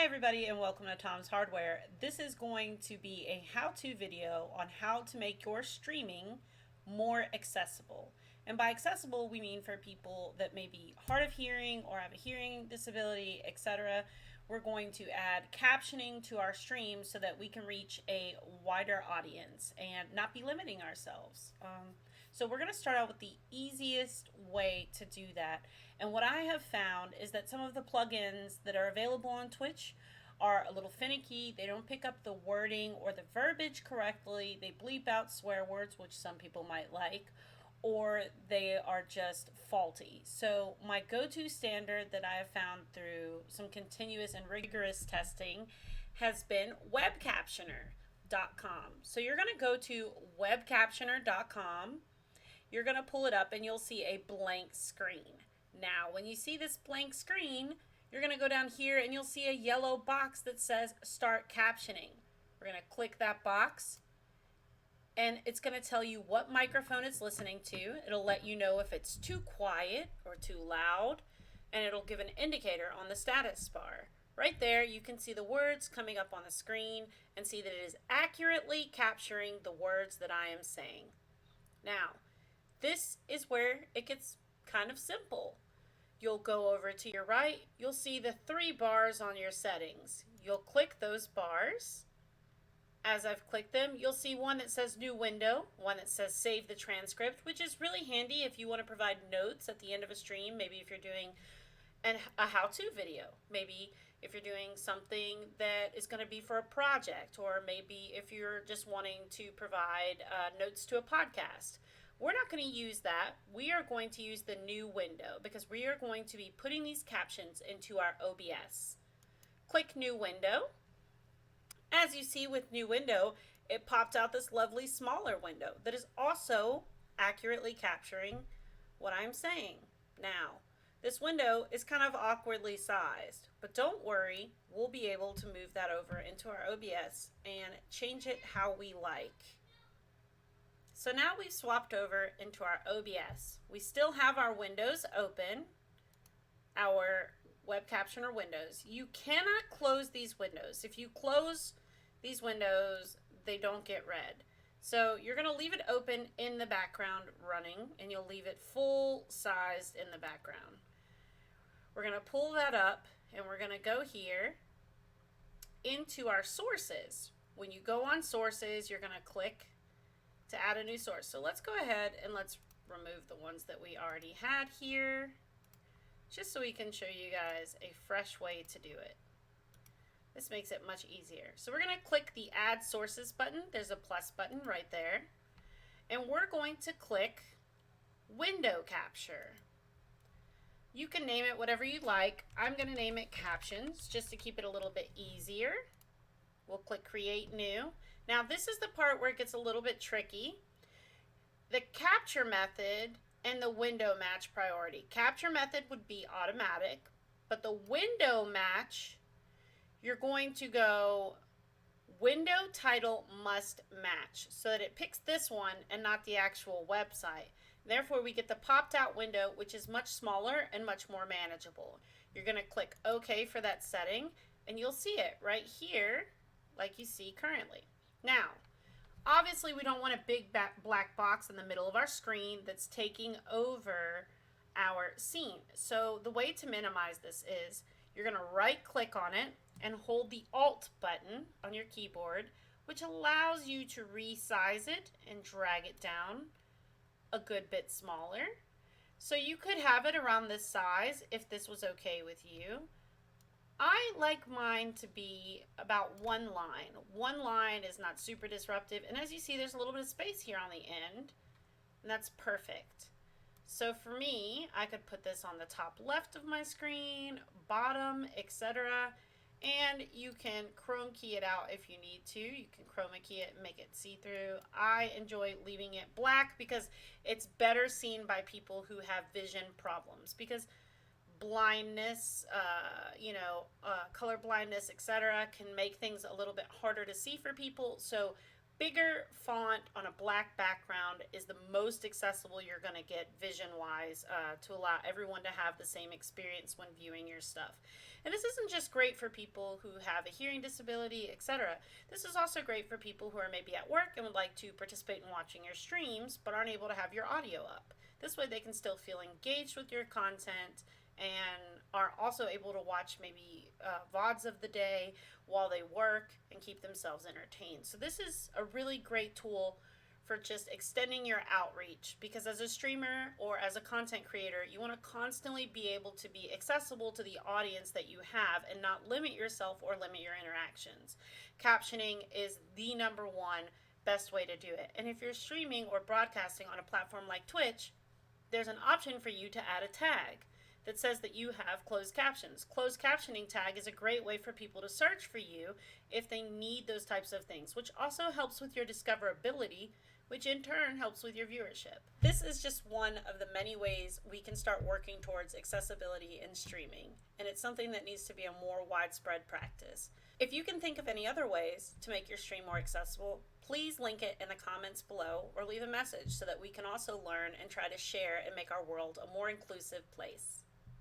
Hi everybody and welcome to Tom's Hardware. This is going to be a how-to video on how to make your streaming more accessible. And by accessible, we mean for people that may be hard of hearing or have a hearing disability, etc. We're going to add captioning to our stream so that we can reach a wider audience and not be limiting ourselves. So we're going to start out with the easiest way to do that. And what I have found is that some of the plugins that are available on Twitch are a little finicky. They don't pick up the wording or the verbiage correctly. They bleep out swear words, which some people might like, or they are just faulty. So my go-to standard that I have found through some continuous and rigorous testing has been webcaptioner.com. So you're going to go to webcaptioner.com. You're going to pull it up and you'll see a blank screen. Now, when you see this blank screen, you're going to go down here and you'll see a yellow box that says Start Captioning. We're going to click that box and it's going to tell you what microphone it's listening to. It'll let you know if it's too quiet or too loud, and it'll give an indicator on the status bar. Right there, you can see the words coming up on the screen and see that it is accurately capturing the words that I am saying. Now, this is where it gets kind of simple. You'll go over to your right, you'll see the 3 bars on your settings. You'll click those bars. As I've clicked them, you'll see one that says New Window, one that says Save the Transcript, which is really handy if you want to provide notes at the end of a stream, maybe if you're doing a how-to video, maybe if you're doing something that is going to be for a project, or maybe if you're just wanting to provide notes to a podcast. We're not going to use that. We are going to use the new window because we are going to be putting these captions into our OBS. Click New Window. As you see with New Window, it popped out this lovely smaller window that is also accurately capturing what I'm saying. Now, this window is kind of awkwardly sized, but don't worry, we'll be able to move that over into our OBS and change it how we like. So now we've swapped over into our OBS. We still have our windows open, our web captioner windows. You cannot close these windows. If you close these windows, they don't get read. So you're going to leave it open in the background running, and you'll leave it full sized in the background. We're going to pull that up, and we're going to go here into our sources. When you go on sources, you're going to click to add a new source. So let's go ahead and let's remove the ones that we already had here, just so we can show you guys a fresh way to do it. This makes it much easier. So we're going to click the Add Sources button. There's a plus button right there. And we're going to click Window Capture. You can name it whatever you like. I'm going to name it Captions just to keep it a little bit easier. We'll click Create New. Now this is the part where it gets a little bit tricky. The capture method and the window match priority. Capture method would be automatic, but the window match, you're going to go window title must match so that it picks this one and not the actual website. Therefore, we get the popped out window, which is much smaller and much more manageable. You're going to click OK for that setting, and you'll see it right here like you see currently. Now, obviously, we don't want a big black box in the middle of our screen that's taking over our scene. So the way to minimize this is you're going to right click on it and hold the Alt button on your keyboard, which allows you to resize it and drag it down a good bit smaller. So you could have it around this size if this was okay with you. I like mine to be about 1 line. 1 line is not super disruptive, and as you see, there's a little bit of space here on the end, and that's perfect. So for me, I could put this on the top left of my screen, bottom, etc., and you can chroma key it out if you need to. You can chroma key it and make it see-through. I enjoy leaving it black because it's better seen by people who have vision problems, because blindness, color blindness, etc., can make things a little bit harder to see for people. So bigger font on a black background is the most accessible you're going to get vision wise, to allow everyone to have the same experience when viewing your stuff. And this isn't just great for people who have a hearing disability, etc. This is also great for people who are maybe at work and would like to participate in watching your streams but aren't able to have your audio up. This way they can still feel engaged with your content and are also able to watch maybe VODs of the day while they work and keep themselves entertained. So this is a really great tool for just extending your outreach, because as a streamer or as a content creator, you want to constantly be able to be accessible to the audience that you have and not limit yourself or limit your interactions. Captioning is the number one best way to do it. And if you're streaming or broadcasting on a platform like Twitch, there's an option for you to add a tag that says that you have closed captions. Closed captioning tag is a great way for people to search for you if they need those types of things, which also helps with your discoverability, which in turn helps with your viewership. This is just one of the many ways we can start working towards accessibility in streaming, and it's something that needs to be a more widespread practice. If you can think of any other ways to make your stream more accessible, please link it in the comments below or leave a message so that we can also learn and try to share and make our world a more inclusive place.